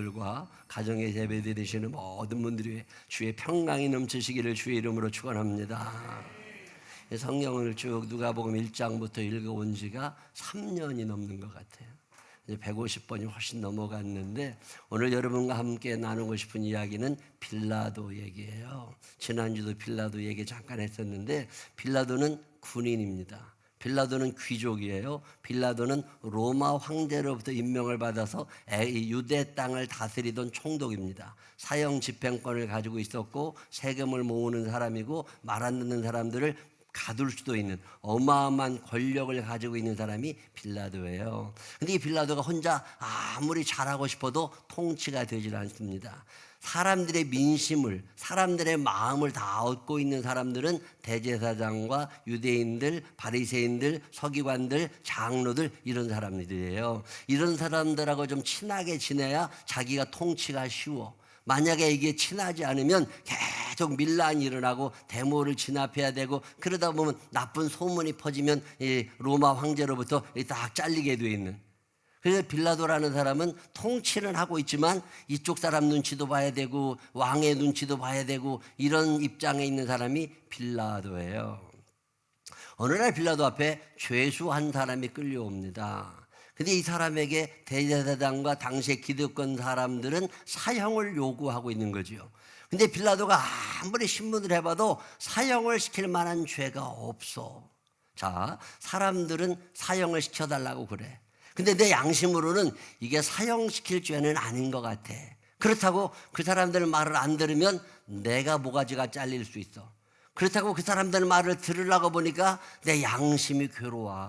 성도님들과 가정에 예배드리시는 모든 분들이 주의 평강이 넘치시기를 주의 이름으로 축원합니다. 성경을 쭉 누가복음 1장부터 읽어온 지가 3년이 넘는 것 같아요. 이제 150번이 훨씬 넘어갔는데 오늘 여러분과 함께 나누고 싶은 이야기는 빌라도 얘기예요. 지난주도 빌라도 얘기 잠깐 했었는데 빌라도는 군인입니다. 빌라도는 귀족이에요. 빌라도는 로마 황제로부터 임명을 받아서 유대 땅을 다스리던 총독입니다. 사형 집행권을 가지고 있었고 세금을 모으는 사람이고 말 안 듣는 사람들을 가둘 수도 있는 어마어마한 권력을 가지고 있는 사람이 빌라도예요. 근데 이 빌라도가 혼자 아무리 잘하고 싶어도 통치가 되질 않습니다. 사람들의 민심을, 사람들의 마음을 다 얻고 있는 사람들은 대제사장과 유대인들, 바리새인들, 서기관들, 장로들 이런 사람들이에요. 이런 사람들하고 좀 친하게 지내야 자기가 통치가 쉬워. 만약에 이게 친하지 않으면 계속 밀란이 일어나고 데모를 진압해야 되고 그러다 보면 나쁜 소문이 퍼지면 이 로마 황제로부터 딱 잘리게 돼 있는. 그래서 빌라도라는 사람은 통치는 하고 있지만 이쪽 사람 눈치도 봐야 되고 왕의 눈치도 봐야 되고 이런 입장에 있는 사람이 빌라도예요. 어느 날 빌라도 앞에 죄수 한 사람이 끌려옵니다. 근데 이 사람에게 대제사장과 당시의 기득권 사람들은 사형을 요구하고 있는 거죠. 근데 빌라도가 아무리 신문을 해봐도 사형을 시킬 만한 죄가 없어. 자, 사람들은 사형을 시켜달라고 그래. 근데 내 양심으로는 이게 사형시킬 죄는 아닌 것 같아. 그렇다고 그 사람들 말을 안 들으면 내가 모가지가 잘릴 수 있어. 그렇다고 그 사람들 말을 들으려고 보니까 내 양심이 괴로워.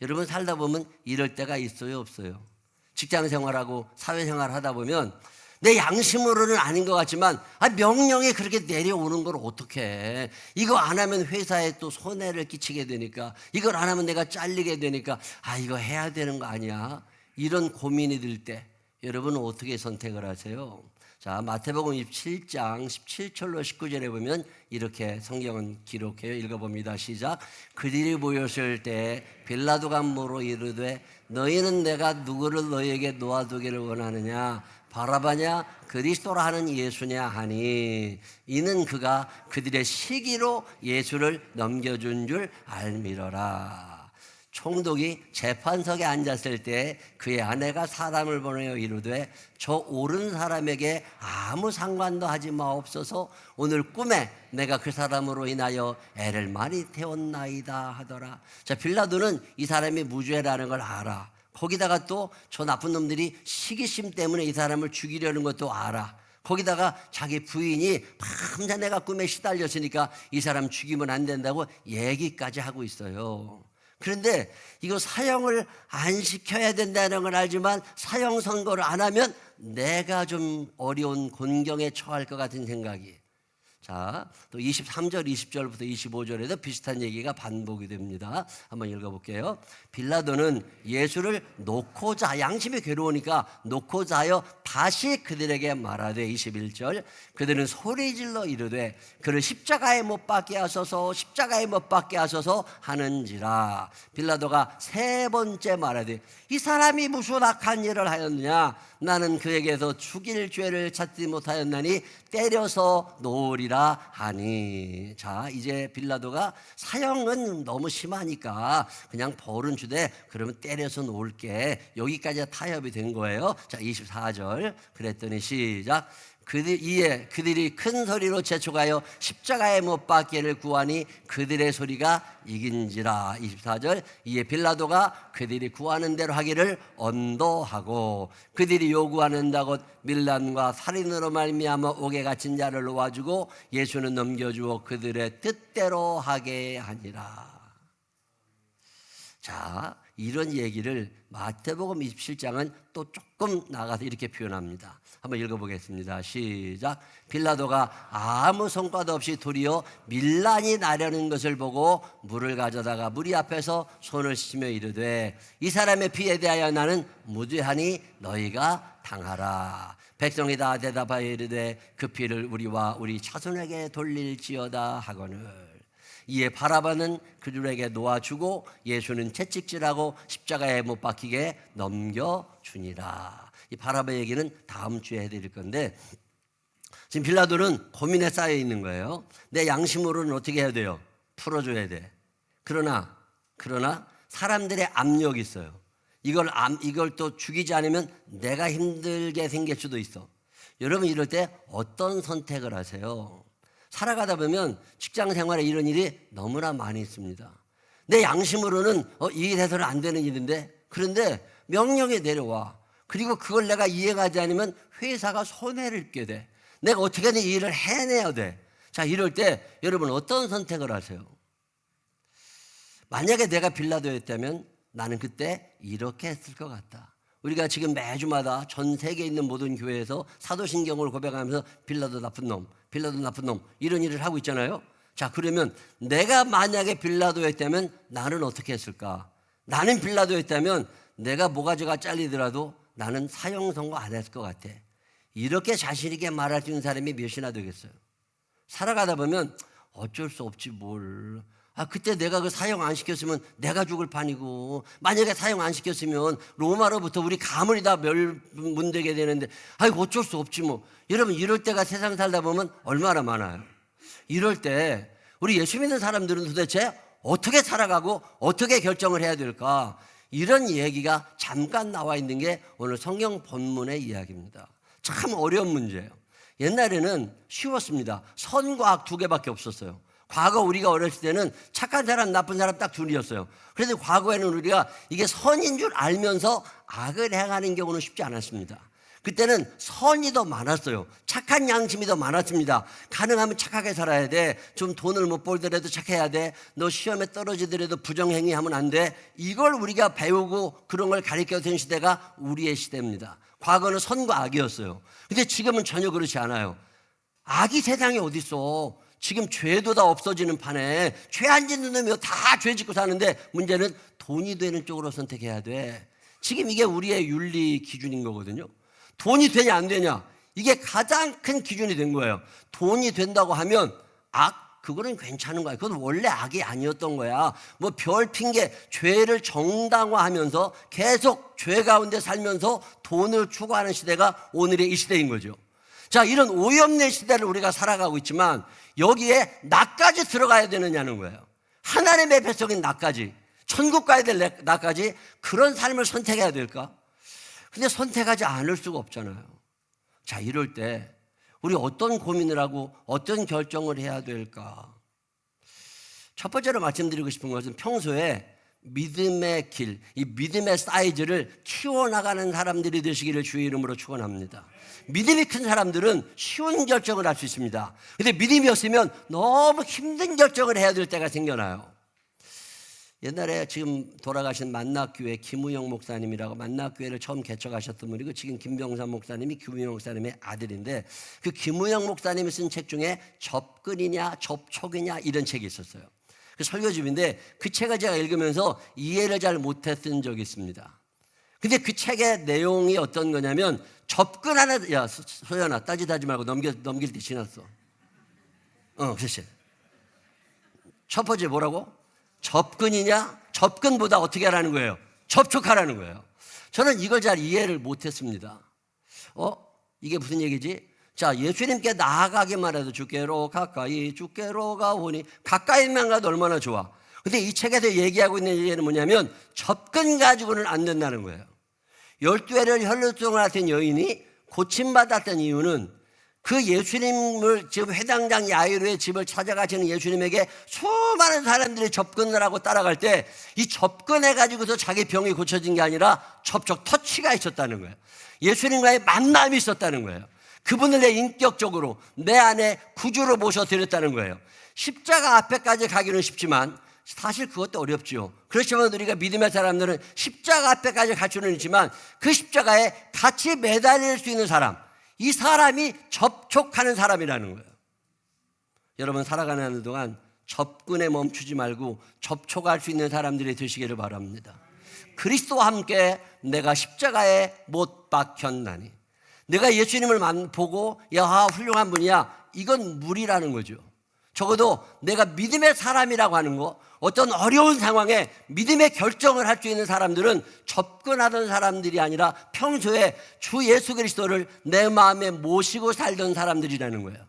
여러분 살다 보면 이럴 때가 있어요, 없어요? 직장 생활하고 사회생활 하다 보면 내 양심으로는 아닌 것 같지만 명령이 그렇게 내려오는 걸 어떻게 해? 이거 안 하면 회사에 또 손해를 끼치게 되니까 이걸 안 하면 내가 잘리게 되니까 이거 해야 되는 거 아니야? 이런 고민이 들 때 여러분은 어떻게 선택을 하세요? 자, 마태복음 27장 17절로 19절에 보면 이렇게 성경은 기록해요. 읽어봅니다. 시작. 그들이 모였을 때 빌라도가 물어 이르되 너희는 내가 누구를 너희에게 놓아두기를 원하느냐? 바라바냐 그리스도라 하는 예수냐 하니 이는 그가 그들의 시기로 예수를 넘겨준 줄 알미러라. 총독이 재판석에 앉았을 때 그의 아내가 사람을 보내어 이르되 저 옳은 사람에게 아무 상관도 하지 마옵소서. 오늘 꿈에 내가 그 사람으로 인하여 애를 많이 태웠나이다 하더라. 자, 빌라도는 이 사람이 무죄라는 걸 알아. 거기다가 또 저 나쁜 놈들이 시기심 때문에 이 사람을 죽이려는 것도 알아. 거기다가 자기 부인이 밤새 내가 꿈에 시달렸으니까 이 사람 죽이면 안 된다고 얘기까지 하고 있어요. 그런데 이거 사형을 안 시켜야 된다는 걸 알지만 사형 선고를 안 하면 내가 좀 어려운 곤경에 처할 것 같은 생각이. 자, 또 23절, 20절부터 25절에도 비슷한 얘기가 반복이 됩니다. 한번 읽어볼게요. 빌라도는 예수를 놓고자, 양심이 괴로우니까 놓고자 하여 다시 그들에게 말하되 21절 그들은 소리질러 이르되 그를 십자가에 못 박게 하소서 십자가에 못 박게 하소서 하는지라. 빌라도가 세 번째 말하되 이 사람이 무슨 악한 일을 하였느냐? 나는 그에게서 죽일 죄를 찾지 못하였나니 때려서 놓으리라 하니. 자, 이제 빌라도가 사형은 너무 심하니까 그냥 벌은 주되 그러면 때려서 놓을게. 여기까지 타협이 된 거예요. 자, 24절 그랬더니 시작. 그들이 큰 소리로 재촉하여 십자가에 못 박기를 구하니 그들의 소리가 이긴지라. 24절 이에 빌라도가 그들이 구하는 대로 하기를 언도하고 그들이 요구하는 것 밀란과 살인으로 말미암아 옥에 갇힌 자를 놓아주고 예수는 넘겨주어 그들의 뜻대로 하게 하니라. 자, 이런 얘기를 마태복음 27장은 또 조금 나가서 이렇게 표현합니다. 한번 읽어보겠습니다. 시작. 빌라도가 아무 성과도 없이 도리어 밀란이 나려는 것을 보고 물을 가져다가 무리 앞에서 손을 씻으며 이르되 이 사람의 피에 대하여 나는 무죄하니 너희가 당하라. 백성이 다 대답하여 이르되 그 피를 우리와 우리 자손에게 돌릴지어다 하거늘. 이에 바라바는 그들에게 놓아주고 예수는 채찍질하고 십자가에 못 박히게 넘겨주니라. 이 바라바 얘기는 다음 주에 해드릴 건데, 지금 빌라도는 고민에 쌓여 있는 거예요. 내 양심으로는 어떻게 해야 돼요? 풀어줘야 돼. 그러나 사람들의 압력이 있어요. 이걸 또 죽이지 않으면 내가 힘들게 생길 수도 있어. 여러분, 이럴 때 어떤 선택을 하세요? 살아가다 보면 직장 생활에 이런 일이 너무나 많이 있습니다. 내 양심으로는 이 일 해서는 안 되는 일인데, 그런데 명령이 내려와. 그리고 그걸 내가 이해하지 않으면 회사가 손해를 입게 돼. 내가 어떻게든 이 일을 해내야 돼. 자, 이럴 때 여러분 어떤 선택을 하세요? 만약에 내가 빌라도였다면 나는 그때 이렇게 했을 것 같다. 우리가 지금 매주마다 전 세계에 있는 모든 교회에서 사도신경을 고백하면서 빌라도 나쁜 놈, 빌라도 나쁜 놈, 이런 일을 하고 있잖아요. 자, 그러면 내가 만약에 빌라도였다면 나는 어떻게 했을까? 나는 빌라도였다면 내가 모가지가 잘리더라도 나는 사형 선고 안 했을 것 같아. 이렇게 자신 있게 말할 수 있는 사람이 몇이나 되겠어요? 살아가다 보면 어쩔 수 없지 뭘. 그때 내가 그 사형 안 시켰으면 내가 죽을 판이고, 만약에 사형 안 시켰으면 로마로부터 우리 가문이 다 멸문되게 되는데, 어쩔 수 없지 뭐. 여러분, 이럴 때가 세상 살다 보면 얼마나 많아요. 이럴 때 우리 예수 믿는 사람들은 도대체 어떻게 살아가고 어떻게 결정을 해야 될까? 이런 얘기가 잠깐 나와 있는 게 오늘 성경 본문의 이야기입니다. 참 어려운 문제예요. 옛날에는 쉬웠습니다. 선과 악 두 개밖에 없었어요. 과거 우리가 어렸을 때는 착한 사람, 나쁜 사람 딱 둘이었어요. 그런데 과거에는 우리가 이게 선인 줄 알면서 악을 행하는 경우는 쉽지 않았습니다. 그때는 선이 더 많았어요. 착한 양심이 더 많았습니다. 가능하면 착하게 살아야 돼. 좀 돈을 못 벌더라도 착해야 돼. 너 시험에 떨어지더라도 부정행위하면 안 돼. 이걸 우리가 배우고 그런 걸 가르쳐준 시대가 우리의 시대입니다. 과거는 선과 악이었어요. 근데 지금은 전혀 그렇지 않아요. 악이 세상에 어디 있어. 지금 죄도 다 없어지는 판에 죄 안 짓는 놈이 다 죄 짓고 사는데, 문제는 돈이 되는 쪽으로 선택해야 돼. 지금 이게 우리의 윤리 기준인 거거든요. 돈이 되냐 안 되냐, 이게 가장 큰 기준이 된 거예요. 돈이 된다고 하면 그거는 괜찮은 거야. 그건 원래 악이 아니었던 거야. 뭐 별 핑계, 죄를 정당화하면서 계속 죄 가운데 살면서 돈을 추구하는 시대가 오늘의 이 시대인 거죠. 자, 이런 오염된 시대를 우리가 살아가고 있지만 여기에 나까지 들어가야 되느냐는 거예요. 하나님의 백성인 나까지, 천국 가야 될 나까지 그런 삶을 선택해야 될까? 근데 선택하지 않을 수가 없잖아요. 자, 이럴 때 우리 어떤 고민을 하고 어떤 결정을 해야 될까? 첫 번째로 말씀드리고 싶은 것은 평소에 믿음의 길, 이 믿음의 사이즈를 키워나가는 사람들이 되시기를 주의 이름으로 축원합니다. 믿음이 큰 사람들은 쉬운 결정을 할 수 있습니다. 그런데 믿음이 없으면 너무 힘든 결정을 해야 될 때가 생겨나요. 옛날에 지금 돌아가신 만낙교회 김우영 목사님이라고, 만낙교회를 처음 개척하셨던 분이고 지금 김병삼 목사님이 김우영 목사님의 아들인데, 그 김우영 목사님이 쓴 책 중에 접근이냐 접촉이냐 이런 책이 있었어요. 그 설교집인데 그 책을 제가 읽으면서 이해를 잘 못했던 적이 있습니다. 근데 그 책의 내용이 어떤 거냐면, 접근하는, 야 소연아 따지다지 말고 넘길 때 지났어. 그렇지. 첫 번째 뭐라고? 접근이냐? 접근보다 어떻게 하라는 거예요? 접촉하라는 거예요. 저는 이걸 잘 이해를 못했습니다. 이게 무슨 얘기지? 자, 예수님께 나아가기만 해도 주께로 가까이 주께로 가오니, 가까이만 가도 얼마나 좋아. 근데 이 책에서 얘기하고 있는 얘기는 뭐냐면 접근 가지고는 안 된다는 거예요. 12회를 혈루증을 앓던 여인이 고침받았던 이유는 그 예수님을, 지금 회당장 야이로의 집을 찾아가시는 예수님에게 수많은 사람들이 접근을 하고 따라갈 때 이 접근해가지고서 자기 병이 고쳐진 게 아니라 접촉, 터치가 있었다는 거예요. 예수님과의 만남이 있었다는 거예요. 그분을 내 인격적으로 내 안에 구주로 모셔드렸다는 거예요. 십자가 앞에까지 가기는 쉽지만 사실 그것도 어렵지요. 그렇지만 우리가 믿음의 사람들은 십자가 앞에까지 갈 수는 있지만 그 십자가에 같이 매달릴 수 있는 사람, 이 사람이 접촉하는 사람이라는 거예요. 여러분, 살아가는 동안 접근에 멈추지 말고 접촉할 수 있는 사람들이 되시기를 바랍니다. 그리스도와 함께 내가 십자가에 못 박혔나니, 내가 예수님을 보고 야 훌륭한 분이야, 이건 무리라는 거죠. 적어도 내가 믿음의 사람이라고 하는 거, 어떤 어려운 상황에 믿음의 결정을 할 수 있는 사람들은 접근하던 사람들이 아니라 평소에 주 예수 그리스도를 내 마음에 모시고 살던 사람들이라는 거예요.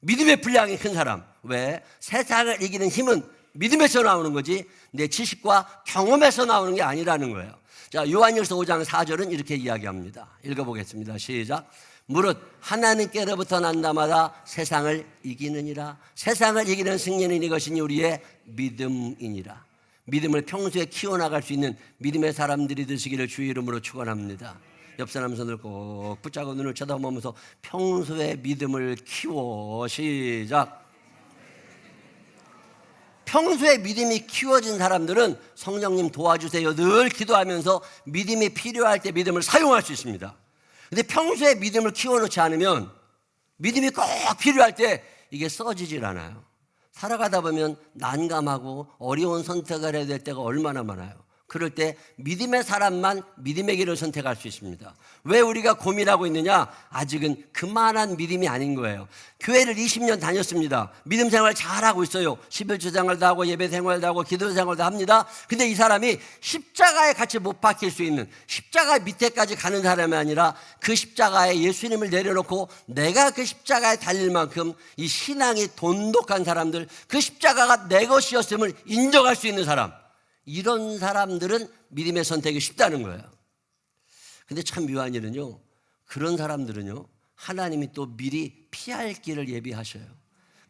믿음의 분량이 큰 사람. 왜? 세상을 이기는 힘은 믿음에서 나오는 거지 내 지식과 경험에서 나오는 게 아니라는 거예요. 자, 요한일서 5장 4절은 이렇게 이야기합니다. 읽어보겠습니다. 시작. 무릇 하나님께로부터 난 자마다 세상을 이기느니라. 세상을 이기는 승리는 이것이니 우리의 믿음이니라. 믿음을 평소에 키워나갈 수 있는 믿음의 사람들이 되시기를 주의 이름으로 축원합니다. 옆 사람 손을 꼭 붙잡고 눈을 쳐다보면서 평소에 믿음을 키워. 시작. 평소에 믿음이 키워진 사람들은 성령님 도와주세요 늘 기도하면서 믿음이 필요할 때 믿음을 사용할 수 있습니다. 근데 평소에 믿음을 키워놓지 않으면 믿음이 꼭 필요할 때 이게 써지질 않아요. 살아가다 보면 난감하고 어려운 선택을 해야 될 때가 얼마나 많아요. 그럴 때 믿음의 사람만 믿음의 길을 선택할 수 있습니다. 왜 우리가 고민하고 있느냐? 아직은 그만한 믿음이 아닌 거예요. 교회를 20년 다녔습니다. 믿음 생활 잘하고 있어요. 11조 생활도 하고 예배 생활도 하고 기도 생활도 합니다. 근데 이 사람이 십자가에 같이 못 박힐 수 있는, 십자가 밑에까지 가는 사람이 아니라 그 십자가에 예수님을 내려놓고 내가 그 십자가에 달릴 만큼 이 신앙이 돈독한 사람들, 그 십자가가 내 것이었음을 인정할 수 있는 사람, 이런 사람들은 믿음의 선택이 쉽다는 거예요. 근데 참 묘한 일은요, 그런 사람들은요, 하나님이 또 미리 피할 길을 예비하셔요.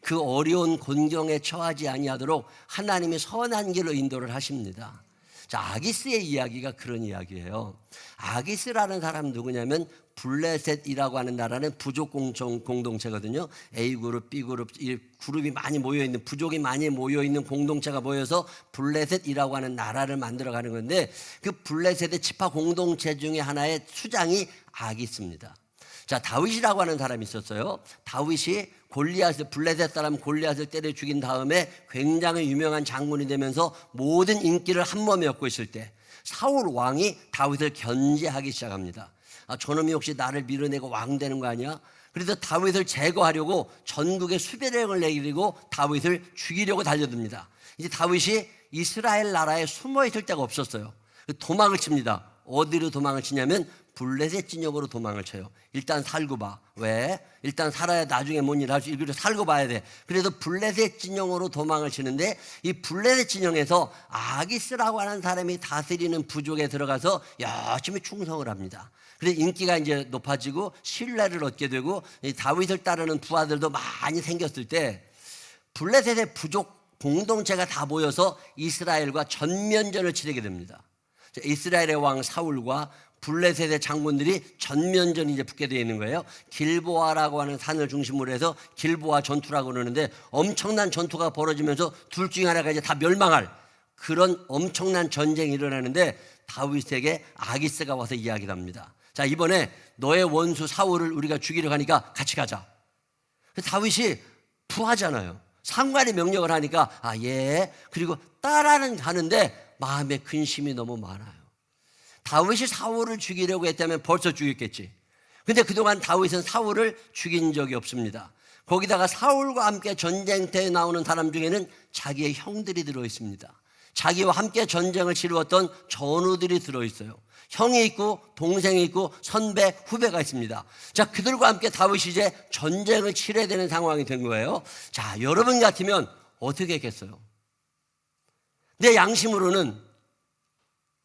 그 어려운 곤경에 처하지 아니하도록 하나님이 선한 길로 인도를 하십니다. 자, 아기스의 이야기가 그런 이야기예요. 아기스라는 사람은 누구냐면 블레셋이라고 하는 나라는 부족 공동체거든요. A그룹, B그룹, 이 그룹이 많이 모여있는, 부족이 많이 모여있는 공동체가 모여서 블레셋이라고 하는 나라를 만들어가는 건데, 그 블레셋의 지파 공동체 중에 하나의 수장이 아기스입니다. 자, 다윗이라고 하는 사람이 있었어요. 다윗이 골리앗을, 블레셋 사람 골리앗을 때려 죽인 다음에 굉장히 유명한 장군이 되면서 모든 인기를 한 몸에 얻고 있을 때 사울 왕이 다윗을 견제하기 시작합니다. 아, 저놈이 혹시 나를 밀어내고 왕 되는 거 아니야? 그래서 다윗을 제거하려고 전국에 수배령을 내리고 다윗을 죽이려고 달려듭니다. 이제 다윗이 이스라엘 나라에 숨어 있을 데가 없었어요. 도망을 칩니다. 어디로 도망을 치냐면 블레셋 진영으로 도망을 쳐요. 일단 살고 봐. 왜? 일단 살아야 나중에 뭔 일 할 수 있고, 그래서 살고 봐야 돼. 그래서 블레셋 진영으로 도망을 치는데, 이 블레셋 진영에서 아기스라고 하는 사람이 다스리는 부족에 들어가서 열심히 충성을 합니다. 그래서 인기가 이제 높아지고 신뢰를 얻게 되고 다윗을 따르는 부하들도 많이 생겼을 때 블레셋의 부족 공동체가 다 모여서 이스라엘과 전면전을 치르게 됩니다. 이스라엘의 왕 사울과 블레셋의 장군들이 전면전이 이제 붙게 되어 있는 거예요. 길보아라고 하는 산을 중심으로 해서 길보아 전투라고 그러는데, 엄청난 전투가 벌어지면서 둘 중에 하나가 이제 다 멸망할 그런 엄청난 전쟁이 일어나는데, 다윗에게 아기스가 와서 이야기를 합니다. 자, 이번에 너의 원수 사울을 우리가 죽이려 하니까 같이 가자. 다윗이 부하잖아요. 상관이 명령을 하니까 아, 예. 그리고 따라는 가는데 마음에 근심이 너무 많아요. 다윗이 사울을 죽이려고 했다면 벌써 죽였겠지. 근데 그동안 다윗은 사울을 죽인 적이 없습니다. 거기다가 사울과 함께 전쟁터에 나오는 사람 중에는 자기의 형들이 들어있습니다. 자기와 함께 전쟁을 치루었던 전우들이 들어있어요. 형이 있고 동생이 있고 선배, 후배가 있습니다. 자, 그들과 함께 다윗이 이제 전쟁을 치러야 되는 상황이 된 거예요. 자, 여러분 같으면 어떻게 했겠어요? 내 양심으로는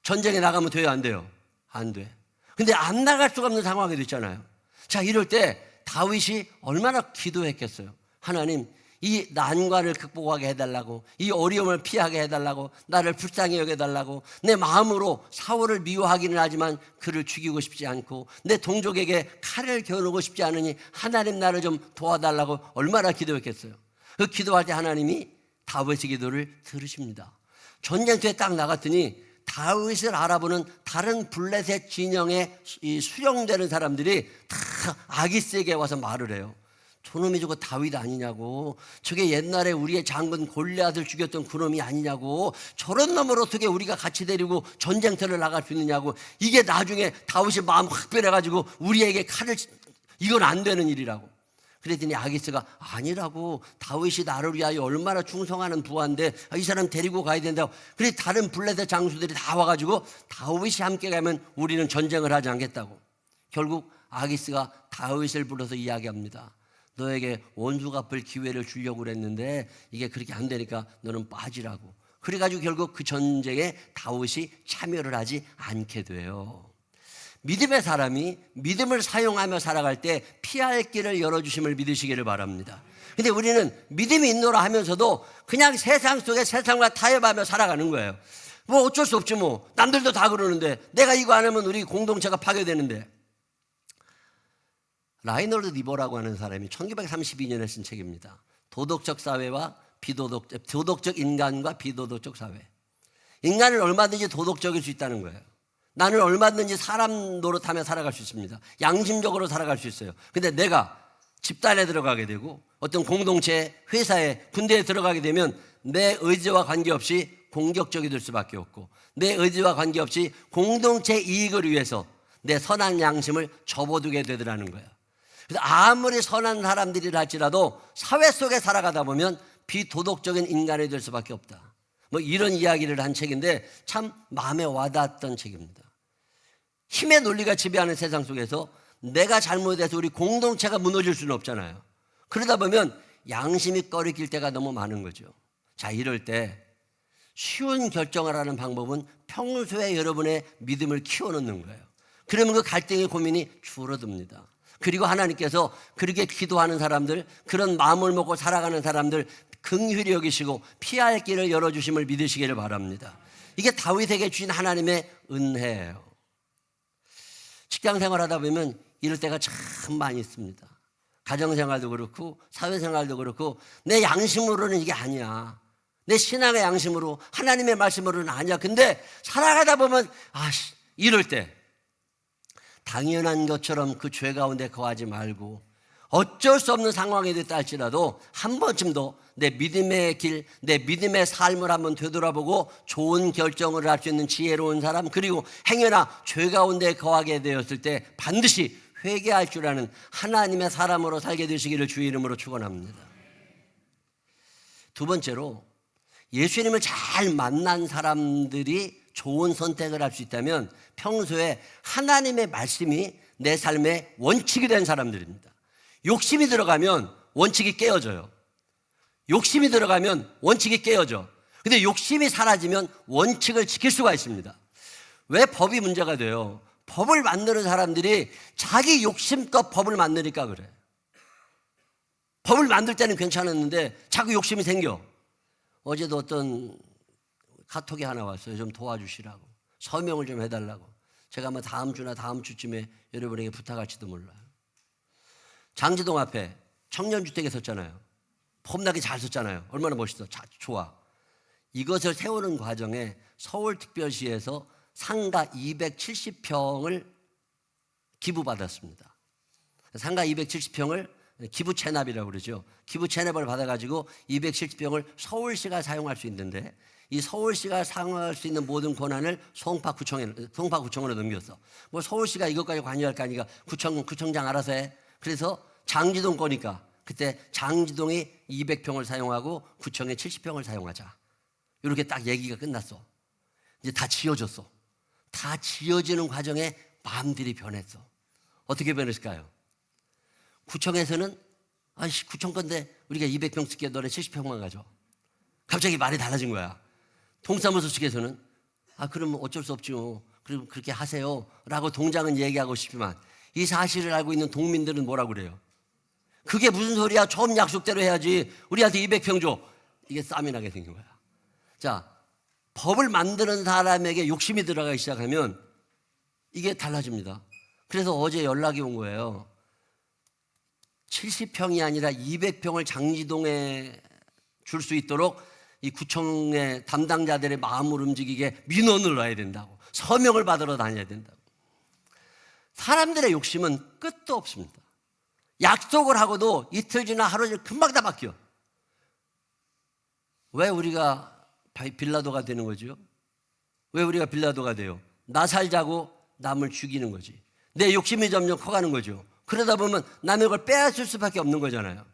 전쟁에 나가면 돼요, 안 돼요? 안 돼. 근데 안 나갈 수가 없는 상황이 됐잖아요. 자, 이럴 때 다윗이 얼마나 기도했겠어요. 하나님, 이 난관을 극복하게 해달라고, 이 어려움을 피하게 해달라고, 나를 불쌍히 여겨달라고, 내 마음으로 사울을 미워하기는 하지만 그를 죽이고 싶지 않고 내 동족에게 칼을 겨누고 싶지 않으니 하나님 나를 좀 도와달라고 얼마나 기도했겠어요. 그 기도할 때 하나님이 다윗의 기도를 들으십니다. 전쟁터에 딱 나갔더니 다윗을 알아보는 다른 블레셋 진영에 수령되는 사람들이 다 아기스에게 와서 말을 해요. 저놈이 저거 다윗 아니냐고, 저게 옛날에 우리의 장군 골리앗을 죽였던 그놈이 아니냐고, 저런 놈을 어떻게 우리가 같이 데리고 전쟁터를 나갈 수 있느냐고, 이게 나중에 다윗이 마음 확 변해가지고 우리에게 칼을, 이건 안 되는 일이라고. 그랬더니 아기스가 아니라고, 다윗이 나를 위하여 얼마나 충성하는 부하인데 이 사람 데리고 가야 된다고. 그래 다른 블레셋 장수들이 다 와가지고 다윗이 함께 가면 우리는 전쟁을 하지 않겠다고. 결국 아기스가 다윗을 불러서 이야기합니다. 너에게 원수 갚을 기회를 주려고 그랬는데 이게 그렇게 안 되니까 너는 빠지라고. 그래가지고 결국 그 전쟁에 다윗이 참여를 하지 않게 돼요. 믿음의 사람이 믿음을 사용하며 살아갈 때 피할 길을 열어주심을 믿으시기를 바랍니다. 근데 우리는 믿음이 있노라 하면서도 그냥 세상 속에 세상과 타협하며 살아가는 거예요. 뭐 어쩔 수 없지 뭐. 남들도 다 그러는데 내가 이거 안 하면 우리 공동체가 파괴되는데. 라이너드 니버라고 하는 사람이 1932년에 쓴 책입니다. 도덕적 사회와 도덕적 인간과 비도덕적 사회. 인간은 얼마든지 도덕적일 수 있다는 거예요. 나는 얼마든지 사람 노릇하며 살아갈 수 있습니다. 양심적으로 살아갈 수 있어요. 근데 내가 집단에 들어가게 되고 어떤 공동체, 회사에, 군대에 들어가게 되면 내 의지와 관계없이 공격적이 될 수밖에 없고 내 의지와 관계없이 공동체 이익을 위해서 내 선한 양심을 접어두게 되더라는 거예요. 그래서 아무리 선한 사람들이라 할지라도 사회 속에 살아가다 보면 비도덕적인 인간이 될 수밖에 없다. 뭐 이런 이야기를 한 책인데 참 마음에 와닿았던 책입니다. 힘의 논리가 지배하는 세상 속에서 내가 잘못해서 우리 공동체가 무너질 수는 없잖아요. 그러다 보면 양심이 꺼리길 때가 너무 많은 거죠. 자, 이럴 때 쉬운 결정을 하는 방법은 평소에 여러분의 믿음을 키워놓는 거예요. 그러면 그 갈등의 고민이 줄어듭니다. 그리고 하나님께서 그렇게 기도하는 사람들, 그런 마음을 먹고 살아가는 사람들 긍휼히 여기시고 피할 길을 열어주심을 믿으시기를 바랍니다. 이게 다윗에게 주신 하나님의 은혜예요. 직장생활 하다 보면 이럴 때가 참 많이 있습니다. 가정생활도 그렇고 사회생활도 그렇고 내 양심으로는 이게 아니야. 내 신앙의 양심으로 하나님의 말씀으로는 아니야. 근데 살아가다 보면 이럴 때 당연한 것처럼 그 죄 가운데 거하지 말고 어쩔 수 없는 상황이 됐다 할지라도 한 번쯤 더 내 믿음의 길, 내 믿음의 삶을 한번 되돌아보고 좋은 결정을 할 수 있는 지혜로운 사람, 그리고 행여나 죄 가운데 거하게 되었을 때 반드시 회개할 줄 아는 하나님의 사람으로 살게 되시기를 주의 이름으로 축원합니다. 두 번째로 예수님을 잘 만난 사람들이 좋은 선택을 할 수 있다면 평소에 하나님의 말씀이 내 삶의 원칙이 된 사람들입니다. 욕심이 들어가면 원칙이 깨어져요. 욕심이 들어가면 원칙이 깨어져. 근데 욕심이 사라지면 원칙을 지킬 수가 있습니다. 왜 법이 문제가 돼요? 법을 만드는 사람들이 자기 욕심껏 법을 만드니까 그래. 법을 만들 때는 괜찮았는데 자꾸 욕심이 생겨. 어제도 어떤 카톡이 하나 왔어요. 좀 도와주시라고. 서명을 좀 해달라고. 제가 아마 다음 주나 다음 주쯤에 여러분에게 부탁할지도 몰라요. 장지동 앞에 청년주택에 섰잖아요. 폼나게 잘 섰잖아요. 얼마나 멋있어. 좋아. 이것을 세우는 과정에 서울특별시에서 상가 270평을 기부받았습니다. 상가 270평을 기부 체납이라고 그러죠. 기부 체납을 받아가지고 270평을 서울시가 사용할 수 있는데 이 서울시가 사용할 수 있는 모든 권한을 송파구청으로 넘겼어. 뭐 서울시가 이것까지 관여할 거 아니까 구청장 알아서 해. 그래서 장지동 거니까 그때 장지동이 200평을 사용하고 구청에 70평을 사용하자. 이렇게 딱 얘기가 끝났어. 이제 다 지어졌어. 다 지어지는 과정에 마음들이 변했어. 어떻게 변했을까요? 구청에서는 구청 건데 우리가 200평 쓸게 너네 70평만 가져. 갑자기 말이 달라진 거야. 동사무소 측에서는 그러면 어쩔 수 없죠. 그럼 그렇게 하세요 라고 동장은 얘기하고 싶지만 이 사실을 알고 있는 동민들은 뭐라고 그래요? 그게 무슨 소리야? 처음 약속대로 해야지. 우리한테 200평 줘. 이게 싸움이 나게 생긴 거야. 자, 법을 만드는 사람에게 욕심이 들어가기 시작하면 이게 달라집니다. 그래서 어제 연락이 온 거예요. 70평이 아니라 200평을 장지동에 줄 수 있도록 이 구청의 담당자들의 마음을 움직이게 민원을 넣어야 된다고. 서명을 받으러 다녀야 된다고. 사람들의 욕심은 끝도 없습니다. 약속을 하고도 이틀 지나 하루 지나 금방 다 바뀌어. 왜 우리가 빌라도가 되는 거죠? 왜 우리가 빌라도가 돼요? 나 살자고 남을 죽이는 거지. 내 욕심이 점점 커가는 거죠. 그러다 보면 남의 걸 빼앗을 수밖에 없는 거잖아요.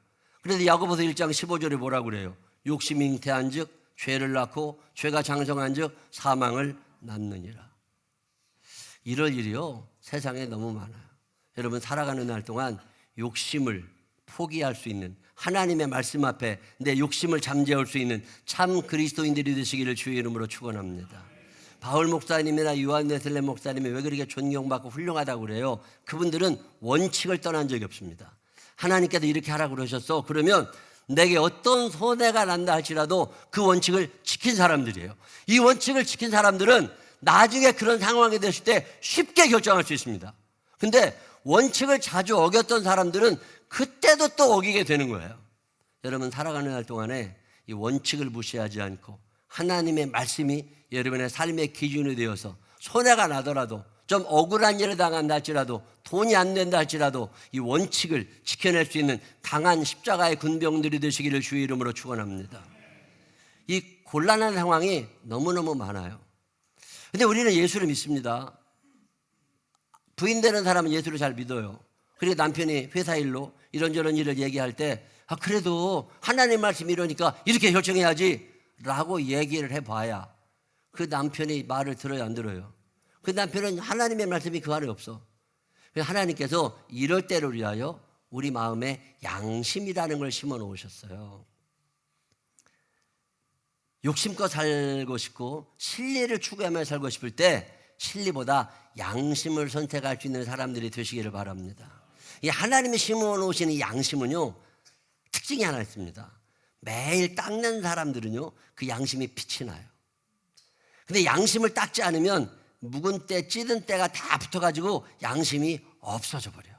그래서 야고보서 1장 15절에 뭐라고 그래요? 욕심이 잉태한 즉 죄를 낳고 죄가 장성한 즉 사망을 낳느니라. 이럴 일이요 세상에 너무 많아요. 여러분 살아가는 날 동안 욕심을 포기할 수 있는, 하나님의 말씀 앞에 내 욕심을 잠재울 수 있는 참 그리스도인들이 되시기를 주의 이름으로 축원합니다. 바울 목사님이나 요한 웨슬레 목사님이 왜 그렇게 존경받고 훌륭하다고 그래요? 그분들은 원칙을 떠난 적이 없습니다. 하나님께서 이렇게 하라고 그러셨어. 그러면 내게 어떤 손해가 난다 할지라도 그 원칙을 지킨 사람들이에요. 이 원칙을 지킨 사람들은 나중에 그런 상황이 됐을 때 쉽게 결정할 수 있습니다. 근데 원칙을 자주 어겼던 사람들은 그때도 또 어기게 되는 거예요. 여러분 살아가는 날 동안에 이 원칙을 무시하지 않고 하나님의 말씀이 여러분의 삶의 기준이 되어서 손해가 나더라도 좀 억울한 일을 당한다 할지라도 돈이 안 된다 할지라도 이 원칙을 지켜낼 수 있는 강한 십자가의 군병들이 되시기를 주의 이름으로 축원합니다. 이 곤란한 상황이 너무너무 많아요. 근데 우리는 예수를 믿습니다. 부인되는 사람은 예수를 잘 믿어요. 그리고 남편이 회사 일로 이런저런 일을 얘기할 때 그래도 하나님 말씀이 이러니까 이렇게 결정해야지 라고 얘기를 해봐야 그 남편이 말을 들어요 안 들어요? 그 남편은 하나님의 말씀이 그 안에 없어. 하나님께서 이럴 때를 위하여 우리 마음에 양심이라는 걸 심어 놓으셨어요. 욕심껏 살고 싶고 진리를 추구하며 살고 싶을 때 진리보다 양심을 선택할 수 있는 사람들이 되시기를 바랍니다. 이 하나님이 심어 놓으신 이 양심은요 특징이 하나 있습니다. 매일 닦는 사람들은요 그 양심이 빛이 나요. 근데 양심을 닦지 않으면 묵은 때 찌든 때가 다 붙어가지고 양심이 없어져 버려요.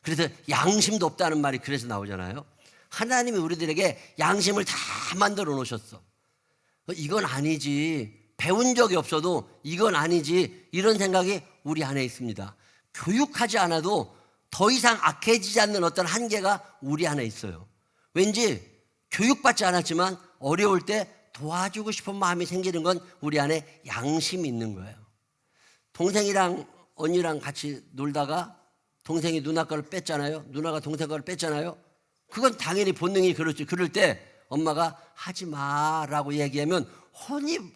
그래서 양심도 없다는 말이 그래서 나오잖아요. 하나님이 우리들에게 양심을 다 만들어 놓으셨어. 이건 아니지, 배운 적이 없어도 이건 아니지, 이런 생각이 우리 안에 있습니다. 교육하지 않아도 더 이상 악해지지 않는 어떤 한계가 우리 안에 있어요. 왠지 교육받지 않았지만 어려울 때 도와주고 싶은 마음이 생기는 건 우리 안에 양심이 있는 거예요. 동생이랑 언니랑 같이 놀다가 동생이 누나 거를 뺐잖아요. 누나가 동생 거를 뺐잖아요. 그건 당연히 본능이 그렇지. 그럴 때 엄마가 하지 마라고 얘기하면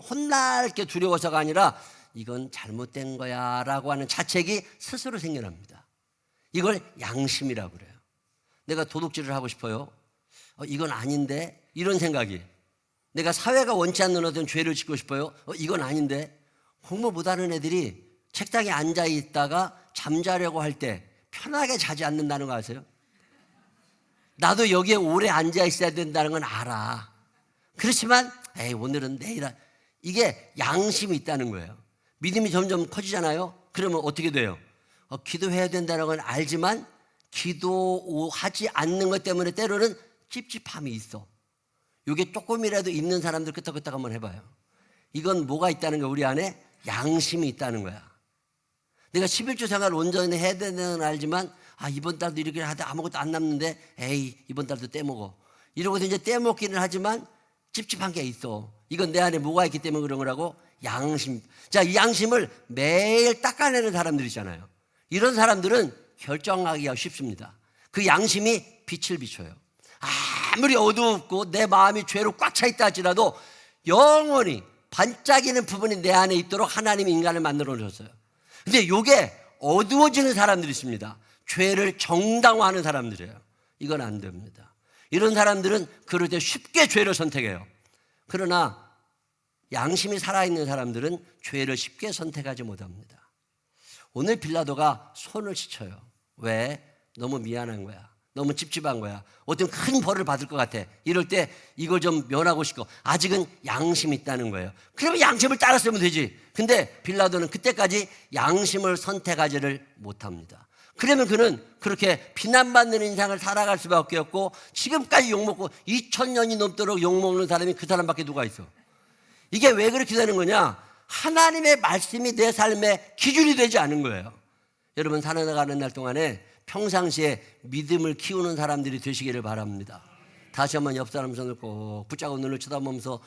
혼날 게 두려워서가 아니라 이건 잘못된 거야 라고 하는 자책이 스스로 생겨납니다. 이걸 양심이라고 그래요. 내가 도둑질을 하고 싶어요. 이건 아닌데, 이런 생각이. 내가 사회가 원치 않는 어떤 죄를 짓고 싶어요. 이건 아닌데. 공부 못하는 애들이 책상에 앉아 있다가 잠자려고 할 때 편하게 자지 않는다는 거 아세요? 나도 여기에 오래 앉아 있어야 된다는 건 알아. 그렇지만 오늘은 내일 이게 양심이 있다는 거예요. 믿음이 점점 커지잖아요. 그러면 어떻게 돼요? 기도해야 된다는 건 알지만 기도하지 않는 것 때문에 때로는 찝찝함이 있어. 이게 조금이라도 있는 사람들 끄떡끄떡 한번 해봐요. 이건 뭐가 있다는 거야? 우리 안에 양심이 있다는 거야. 내가 11주 생활을 온전히 해야 되는 건 알지만 이번 달도 이렇게 하다 아무것도 안 남는데 이번 달도 떼먹어. 이러고서 이제 떼먹기는 하지만 찝찝한 게 있어. 이건 내 안에 뭐가 있기 때문에 그런 거라고? 양심. 자, 이 양심을 매일 닦아내는 사람들 있잖아요. 이런 사람들은 결정하기가 쉽습니다. 그 양심이 빛을 비춰요. 아무리 어두웠고 내 마음이 죄로 꽉 차 있다 할지라도 영원히 반짝이는 부분이 내 안에 있도록 하나님이 인간을 만들어 놓으셨어요. 근데 이게 어두워지는 사람들이 있습니다. 죄를 정당화하는 사람들이에요. 이건 안 됩니다. 이런 사람들은 그럴 때 쉽게 죄를 선택해요. 그러나 양심이 살아있는 사람들은 죄를 쉽게 선택하지 못합니다. 오늘 빌라도가 손을 씻어요. 왜? 너무 미안한 거야. 너무 찝찝한 거야. 어떤 큰 벌을 받을 것 같아. 이럴 때 이걸 좀 면하고 싶고 아직은 양심이 있다는 거예요. 그러면 양심을 따랐으면 되지. 근데 빌라도는 그때까지 양심을 선택하지를 못합니다. 그러면 그는 그렇게 비난받는 인생을 살아갈 수밖에 없고 지금까지 욕먹고 2000년이 넘도록 욕먹는 사람이 그 사람밖에 누가 있어. 이게 왜 그렇게 되는 거냐? 하나님의 말씀이 내 삶의 기준이 되지 않은 거예요. 여러분 살아가는 날 동안에 평상시에 믿음을 키우는 사람들이 되시기를 바랍니다. 다시 한번 옆 사람 손을 꼭 붙잡고 눈을 쳐다보면서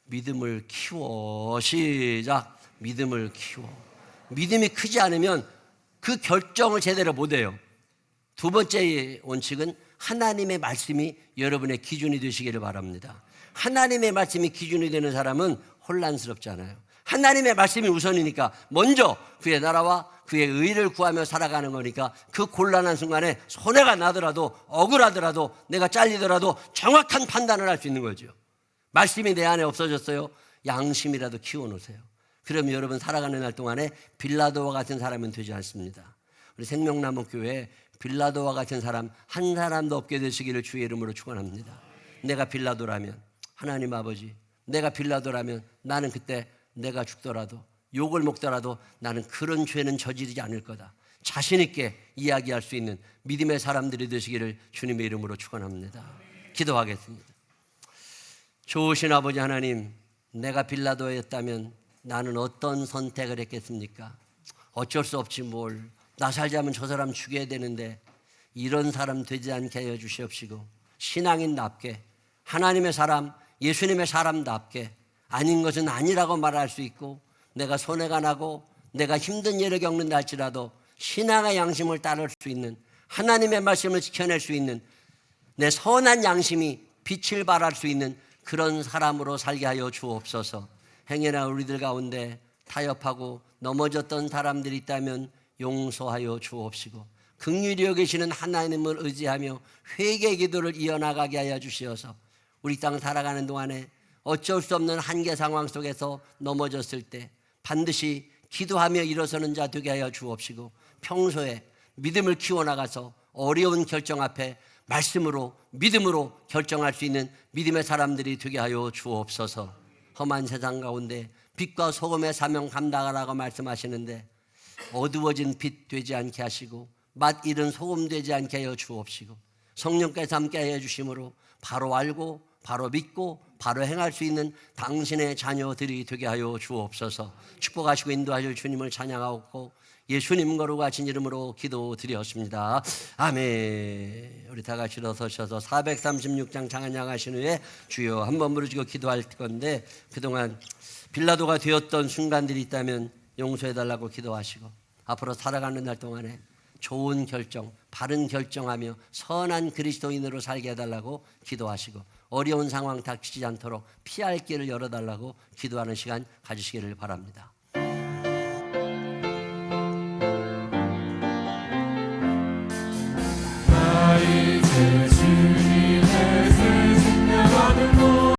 믿음을 키워. 시작. 믿음을 키워. 믿음이 크지 않으면 그 결정을 제대로 못 해요. 두 번째 원칙은 하나님의 말씀이 여러분의 기준이 되시기를 바랍니다. 하나님의 말씀이 기준이 되는 사람은 혼란스럽지 않아요. 하나님의 말씀이 우선이니까 먼저 그의 나라와 그의 의를 구하며 살아가는 거니까 그 곤란한 순간에 손해가 나더라도 억울하더라도 내가 잘리더라도 정확한 판단을 할 수 있는 거죠. 말씀이 내 안에 없어졌어요. 양심이라도 키워놓으세요. 그럼 여러분 살아가는 날 동안에 빌라도와 같은 사람은 되지 않습니다. 우리 생명나무교회 빌라도와 같은 사람 한 사람도 없게 되시기를 주의 이름으로 축원합니다. 내가 빌라도라면 하나님 아버지, 내가 빌라도라면 나는 그때 내가 죽더라도 욕을 먹더라도 나는 그런 죄는 저지르지 않을 거다. 자신 있게 이야기할 수 있는 믿음의 사람들이 되시기를 주님의 이름으로 축원합니다. 기도하겠습니다. 좋으신 아버지 하나님, 내가 빌라도였다면 나는 어떤 선택을 했겠습니까? 어쩔 수 없지 뭘. 나 살자면 저 사람 죽여야 되는데 이런 사람 되지 않게 하여 주시옵시고 신앙인답게 하나님의 사람, 예수님의 사람답게 아닌 것은 아니라고 말할 수 있고 내가 손해가 나고 내가 힘든 일을 겪는다 할지라도 신앙의 양심을 따를 수 있는 하나님의 말씀을 지켜낼 수 있는 내 선한 양심이 빛을 발할 수 있는 그런 사람으로 살게 하여 주옵소서. 행여나 우리들 가운데 타협하고 넘어졌던 사람들이 있다면 용서하여 주옵시고 긍휼히 여기시는 하나님을 의지하며 회개 기도를 이어나가게 하여 주시어서 우리 땅 살아가는 동안에 어쩔 수 없는 한계 상황 속에서 넘어졌을 때 반드시 기도하며 일어서는 자 되게 하여 주옵시고 평소에 믿음을 키워나가서 어려운 결정 앞에 말씀으로 믿음으로 결정할 수 있는 믿음의 사람들이 되게 하여 주옵소서. 험한 세상 가운데 빛과 소금의 사명 감당하라고 말씀하시는데 어두워진 빛 되지 않게 하시고 맛 잃은 소금 되지 않게 하여 주옵시고 성령께서 함께 하여 주심으로 바로 알고 바로 믿고 바로 행할 수 있는 당신의 자녀들이 되게 하여 주옵소서. 축복하시고 인도하실 주님을 찬양하고 예수님 거룩과 진 이름으로 기도드렸습니다. 아멘. 우리 다 같이 일어서셔서 436장 찬양하신 후에 주여 한번 부르시고 기도할 건데 그동안 빌라도가 되었던 순간들이 있다면 용서해달라고 기도하시고 앞으로 살아가는 날 동안에 좋은 결정, 바른 결정하며 선한 그리스도인으로 살게 해달라고 기도하시고 어려운 상황 닥치지 않도록 피할 길을 열어달라고 기도하는 시간 가지시기를 바랍니다.